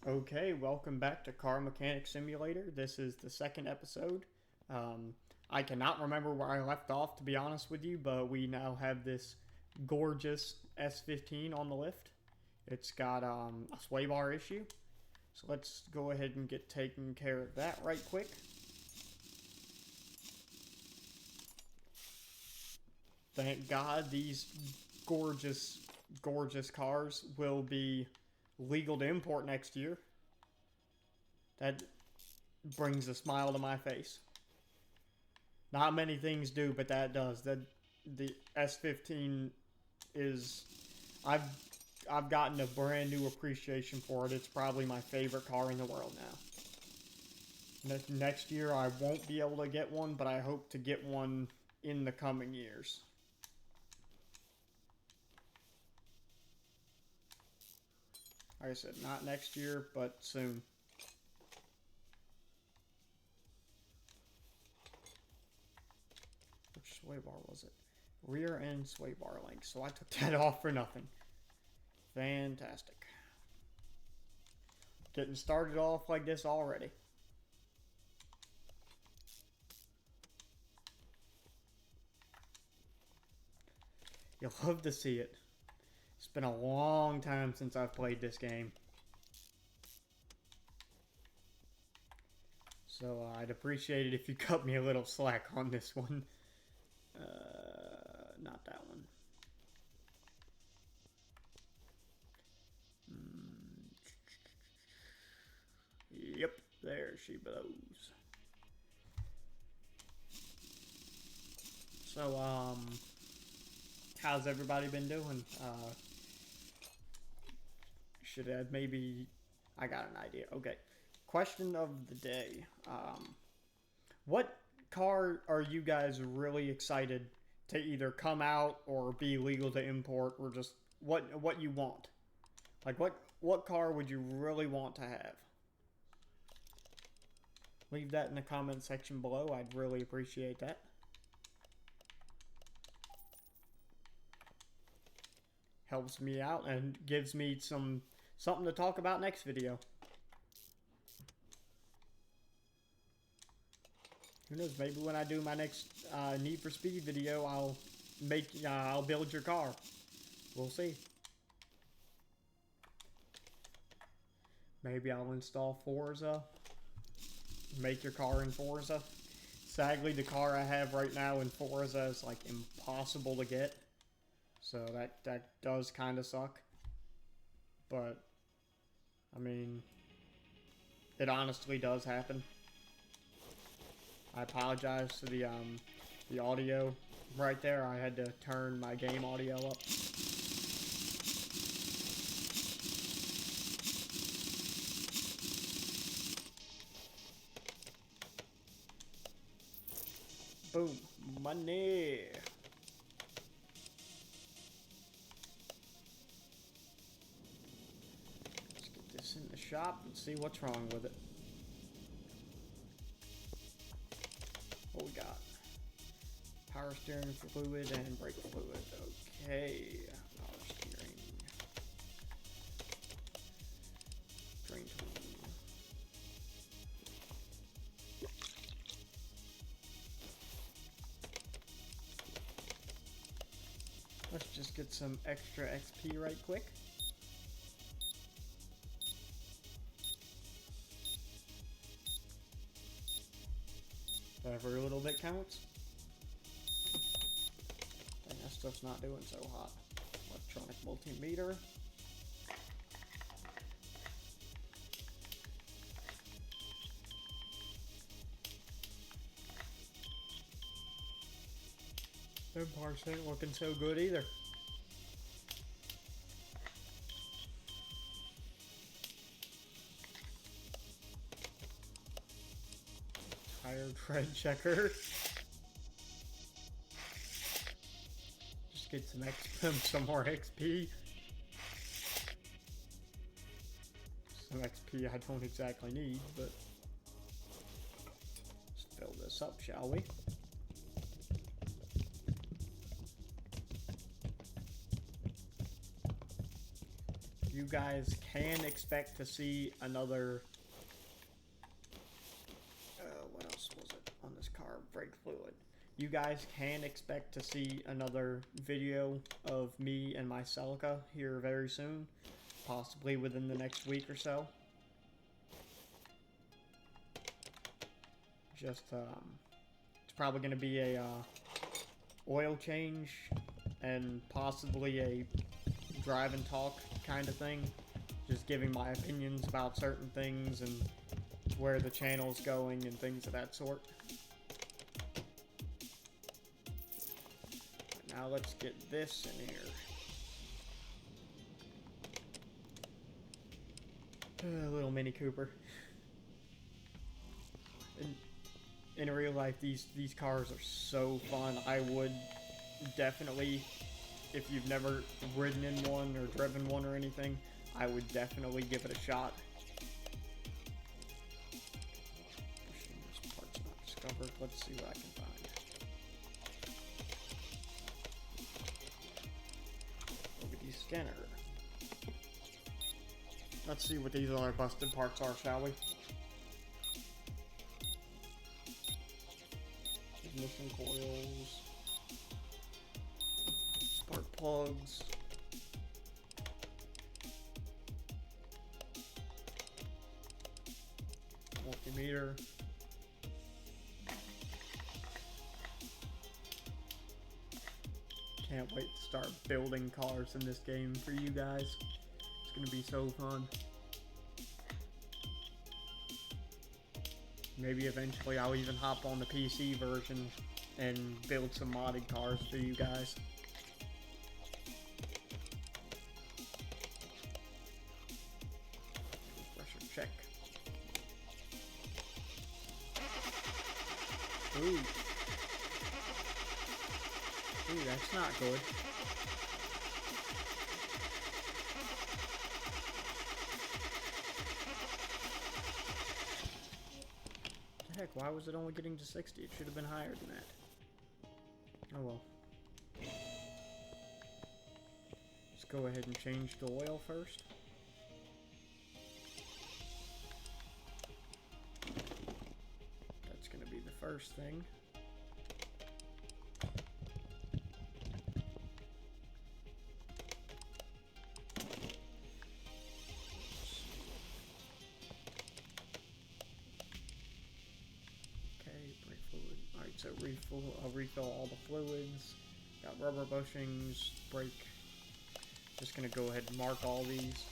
Okay, welcome back to Car Mechanic Simulator. This is the second episode. I cannot remember where I left off, to be honest with you, but we now have this gorgeous S15 on the lift. It's got a sway bar issue, so let's go ahead and get taken care of that right quick. Thank God these gorgeous, gorgeous cars will be legal to import next year. That brings a smile to my face. Not many things do, but that does. The S15 is I've gotten a brand new appreciation for it. It's probably my favorite car in the world now. Next year I won't be able to get one, but I hope to get one in the coming years. Like I said, not next year, but soon. Which sway bar was it? Rear end sway bar link. So I took that off for nothing. Fantastic. Getting started off like this already. You'll love to see it. It's been a long time since I've played this game. So I'd appreciate it if you cut me a little slack on this one. Not that one. Yep, there she blows. So, how's everybody been doing? Should I maybe... I got an idea. Okay. Question of the day. What car are you guys really excited to either come out or be legal to import, or just what you want? Like, what car would you really want to have? Leave that in the comment section below. I'd really appreciate that. Helps me out and gives me something to talk about next video. Who knows? Maybe when I do my next Need for Speed video, I'll build your car. We'll see. Maybe I'll install Forza. Make your car in Forza. Sadly, the car I have right now in Forza is like impossible to get. So that does kind of suck. But, I mean, it honestly does happen. I apologize for the audio right there. I had to turn my game audio up. Boom. Money. Let's get this in the shop and see what's wrong with it. What we got? Power steering fluid and brake fluid. Okay. Power steering. Drain tool. Let's just get some extra XP right quick. Every little bit counts. Dang, that stuff's not doing so hot. Electronic multimeter. Them parts ain't looking so good either. Tire tread checker. Just get some more XP. Some XP I don't exactly need, but let's fill this up, shall we? you guys can expect to see another, what else was it on this car? Brake fluid. You guys can expect to see another video of me and my Celica here very soon, possibly within the next week or so. Just, it's probably going to be a oil change and possibly a drive and talk kind of thing. Just giving my opinions about certain things and where the channel's going and things of that sort. Now let's get this in here. Little Mini Cooper. In real life, these cars are so fun. I would definitely, if you've never ridden in one or driven one or anything, I would definitely give it a shot. This part's not discovered. Let's see what I can find. OBD scanner. Let's see what these other busted parts are, shall we? Ignition coils, spark plugs, multimeter, can't wait to start building cars in this game for you guys. It's gonna be so fun. Maybe eventually I'll even hop on the PC version and build some modded cars for you guys. Pressure check. Ooh. Ooh, that's not good. Heck, why was it only getting to 60? It should have been higher than that. Oh well. Let's go ahead and change the oil first. That's going to be the first thing. So I'll refill all the fluids. Got rubber bushings, brake. Just gonna go ahead and mark all these.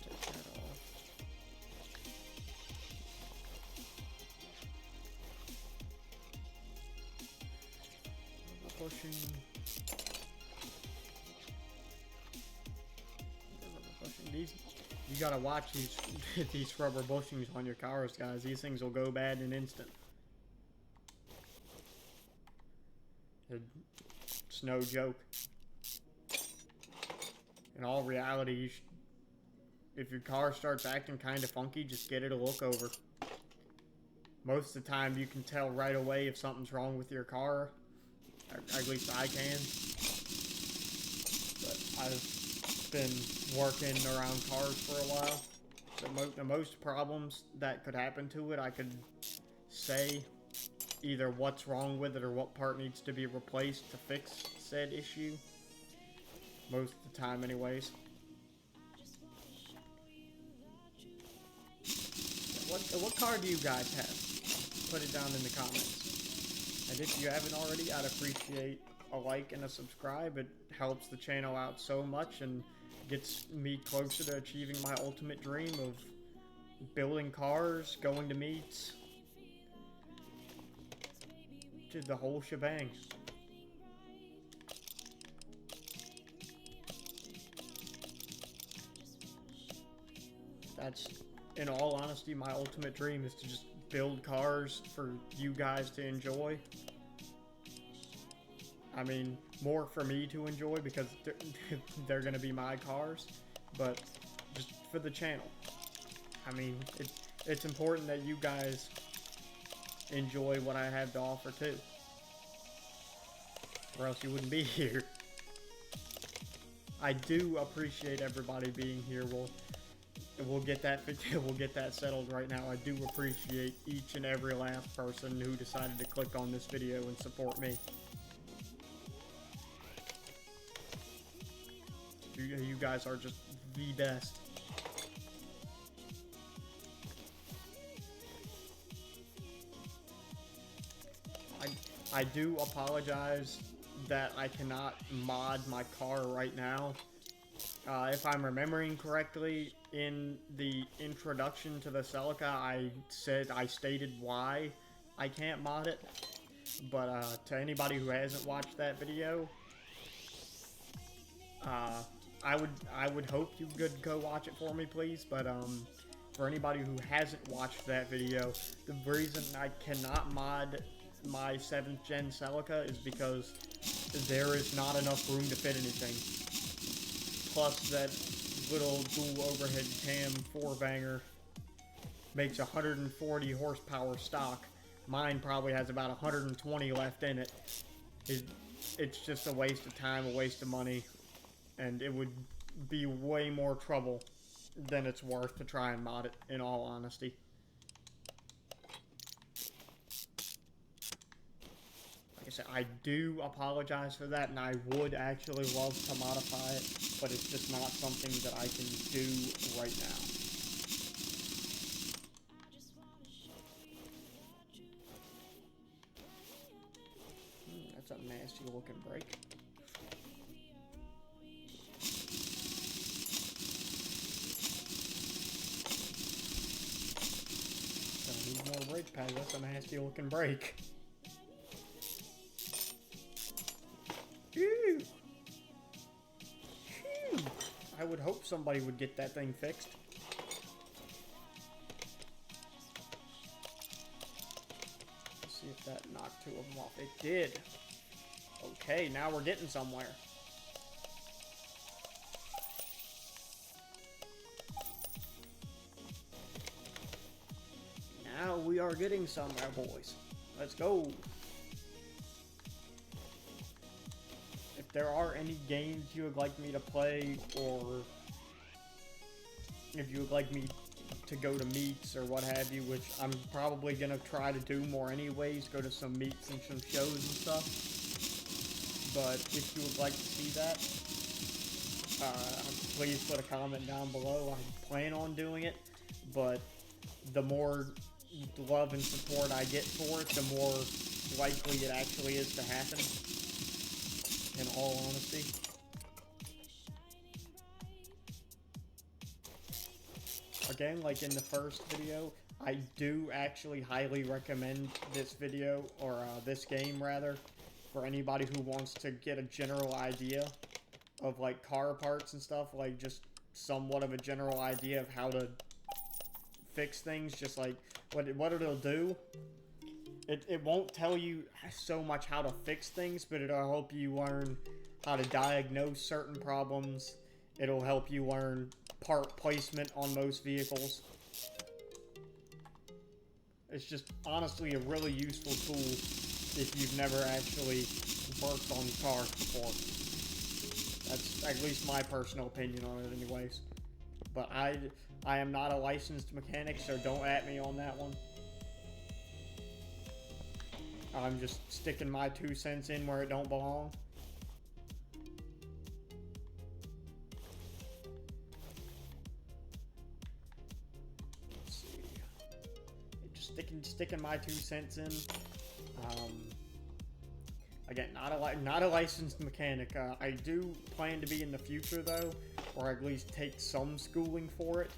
Take that off. Rubber bushing. You gotta watch these rubber bushings on your cars, guys. These things will go bad in an instant. It's no joke. In all reality, if your car starts acting kind of funky, just get it a look over. Most of the time, you can tell right away if something's wrong with your car. At least I can. But I've been working around cars for a while, so the most problems that could happen to it, I could say either what's wrong with it or what part needs to be replaced to fix said issue. Most of the time, anyways. What car do you guys have? Put it down in the comments. And if you haven't already, I'd appreciate a like and a subscribe. It helps the channel out so much and gets me closer to achieving my ultimate dream of building cars, going to meets, to the whole shebang. That's, in all honesty, my ultimate dream is to just build cars for you guys to enjoy. I mean, more for me to enjoy because they're going to be my cars, but just for the channel. I mean, it's important that you guys enjoy what I have to offer too. Or else you wouldn't be here. I do appreciate everybody being here. We'll get that we'll get that settled right now. I do appreciate each and every last person who decided to click on this video and support me. You guys are just the best. I do apologize that I cannot mod my car right now. If I'm remembering correctly, in the introduction to the Celica, I stated why I can't mod it. But to anybody who hasn't watched that video, I would hope you could go watch it for me, please. But for anybody who hasn't watched that video, the reason I cannot mod my 7th gen Celica is because there is not enough room to fit anything. Plus, that little dual overhead cam 4-banger makes 140 horsepower stock. Mine probably has about 120 left in it. It's just a waste of time, a waste of money, and it would be way more trouble than it's worth to try and mod it, in all honesty. Like I said, I do apologize for that, and I would actually love to modify it, but it's just not something that I can do right now. That's a nasty looking brake. Gonna need more brake pads. That's a nasty looking brake. Phew. Phew. I would hope somebody would get that thing fixed. Let's see if that knocked 2 of them off. It did. Okay, now we're getting somewhere. Now we are getting somewhere, boys. Let's go. If there are any games you would like me to play, or if you would like me to go to meets or what have you, which I'm probably gonna try to do more anyways, go to some meets and some shows and stuff. But if you would like to see that, please put a comment down below. I plan on doing it, but the more love and support I get for it, the more likely it actually is to happen, in all honesty. Again, like in the first video, I do actually highly recommend this video, or this game rather, for anybody who wants to get a general idea of like car parts and stuff, like just somewhat of a general idea of how to fix things, just like what it'll do. It won't tell you so much how to fix things, but it'll help you learn how to diagnose certain problems. It'll help you learn part placement on most vehicles. It's just honestly a really useful tool if you've never actually worked on cars before. That's at least my personal opinion on it anyways. But I am not a licensed mechanic, so don't at me on that one. I'm just sticking my 2 cents in where it don't belong. Let's see. Just sticking my 2 cents in. Again, not a licensed mechanic. I do plan to be in the future though, or at least take some schooling for it,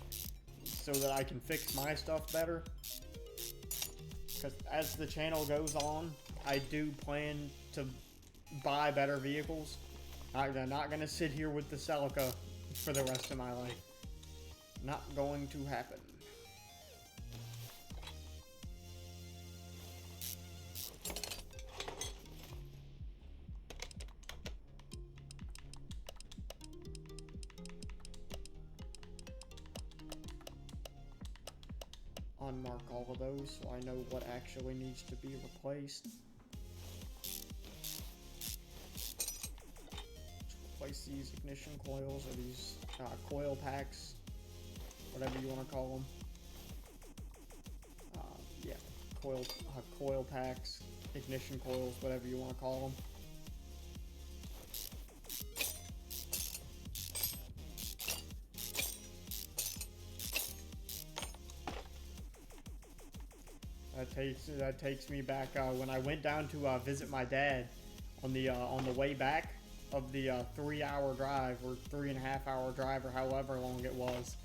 so that I can fix my stuff better. Because as the channel goes on, I do plan to buy better vehicles. I'm not going to sit here with the Celica for the rest of my life. Not going to happen. On mark all of those so I know what actually needs to be replaced. Replace these ignition coils, or these coil packs, whatever you want to call them. Yeah, coil packs, ignition coils, whatever you want to call them. That takes me back when I went down to visit my dad on the way back of the 3-hour drive, or 3.5-hour drive, or however long it was.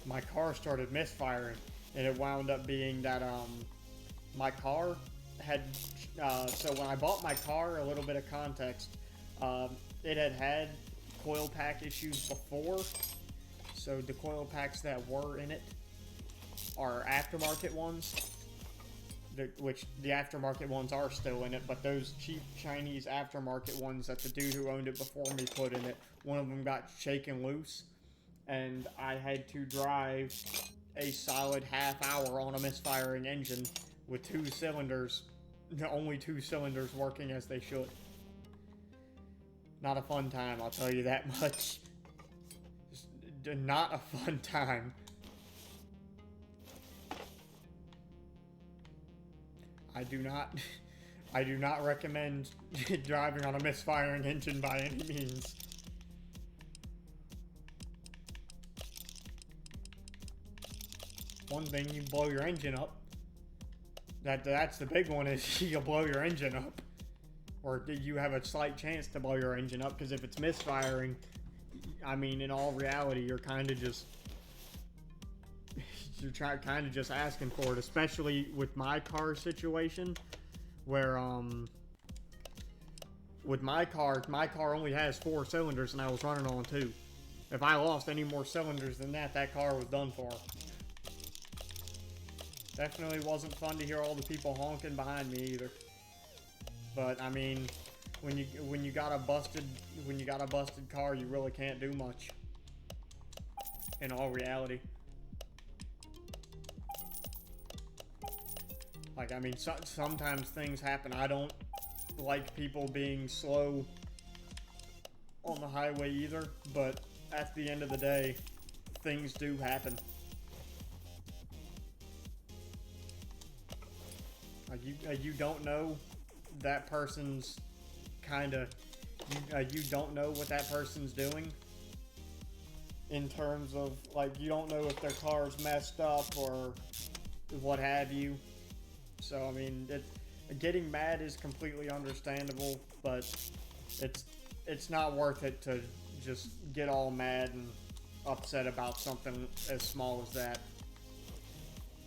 My car started misfiring, and it wound up being that my car had so when I bought my car, a little bit of context, it had coil pack issues before. So the coil packs that were in it are aftermarket ones, which the aftermarket ones are still in it, but those cheap Chinese aftermarket ones that the dude who owned it before me put in it, one of them got shaken loose, and I had to drive a solid half hour on a misfiring engine with 2 cylinders, only 2 cylinders working as they should. Not a fun time, I'll tell you that much. Just not a fun time. I do not recommend driving on a misfiring engine by any means. One thing, you blow your engine up. That's the big one, is you'll blow your engine up. Or you have a slight chance to blow your engine up, because if it's misfiring, I mean, in all reality, you're kind of just asking for it, especially with my car situation, where with my car only has 4 cylinders and I was running on 2. If I lost any more cylinders than that, that car was done for. Definitely wasn't fun to hear all the people honking behind me either. But I mean, when you got a busted car, you really can't do much. In all reality. Like, I mean, sometimes things happen. I don't like people being slow on the highway either, but at the end of the day, things do happen. You don't know that person's you don't know what that person's doing in terms of, like, you don't know if their car's messed up or what have you. So I mean, getting mad is completely understandable, but it's not worth it to just get all mad and upset about something as small as that.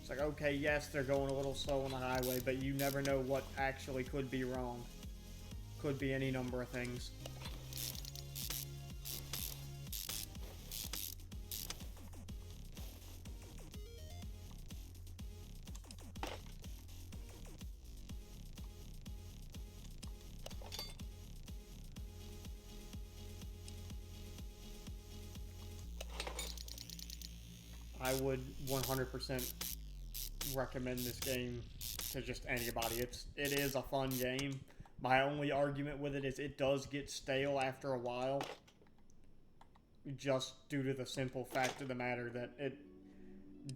It's like, okay, yes, they're going a little slow on the highway, but you never know what actually could be wrong. Could be any number of things. I would 100% recommend this game to just anybody. It is a fun game. My only argument with it is it does get stale after a while, just due to the simple fact of the matter that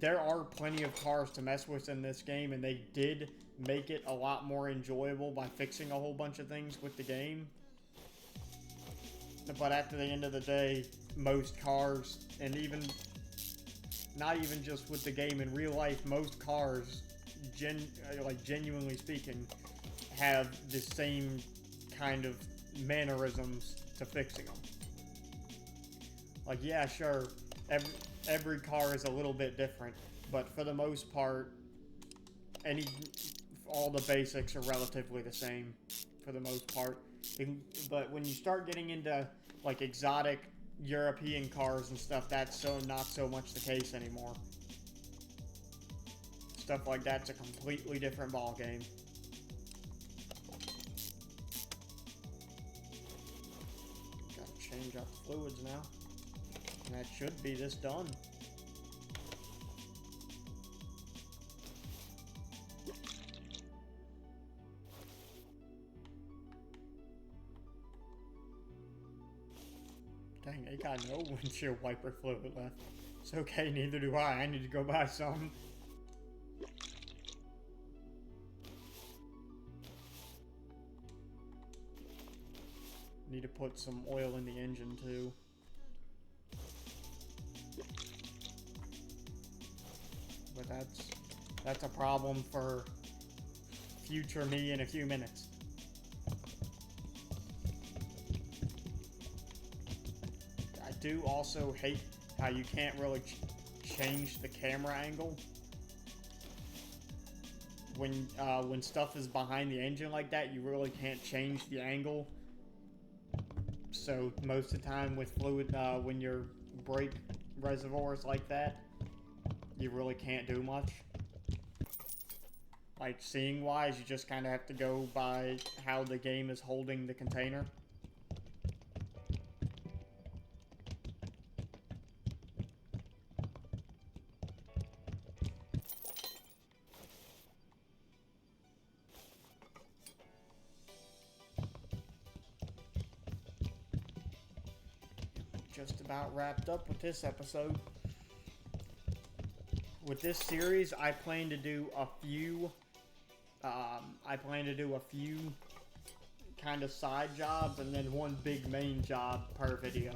there are plenty of cars to mess with in this game, and they did make it a lot more enjoyable by fixing a whole bunch of things with the game. But at the end of the day, most cars, and even not even just with the game, in real life, most cars, genuinely speaking, have the same kind of mannerisms to fixing them. Like, yeah, sure, every car is a little bit different, but for the most part, all the basics are relatively the same for the most part. But when you start getting into, like, exotic European cars and stuff, that's not so much the case anymore. Stuff like that's a completely different ball game. Gotta change out the fluids now. And that should be this done. Dang, they got no windshield wiper fluid left. It's okay, neither do I. I need to go buy some. Need to put some oil in the engine too. But that's a problem for future me in a few minutes. I do also hate how you can't really change the camera angle when stuff is behind the engine like that. You really can't change the angle. So most of the time with fluid, when your brake reservoir is like that, you really can't do much. Like seeing wise, you just kind of have to go by how the game is holding the container. Just about wrapped up with this episode. With this series, I plan to do a few kind of side jobs and then one big main job per video.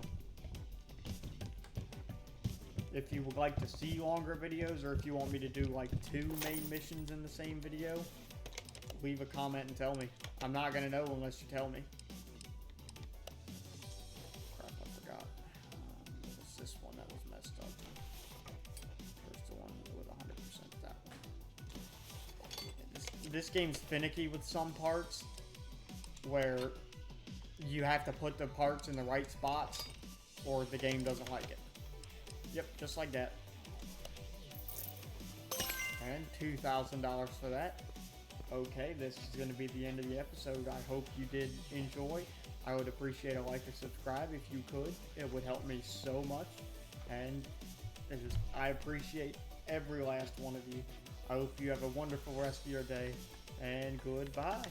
If you would like to see longer videos, or if you want me to do like 2 main missions in the same video, leave a comment and tell me. I'm not gonna know unless you tell me. Crap, I forgot. What's this one that was messed up? Where's the one with 100% that one? This game's finicky with some parts, where you have to put the parts in the right spots, or the game doesn't like it. Yep, just like that. And $2,000 for that. Okay, this is going to be the end of the episode. I hope you did enjoy. I would appreciate a like or subscribe if you could. It would help me so much. And I appreciate every last one of you. I hope you have a wonderful rest of your day. And goodbye.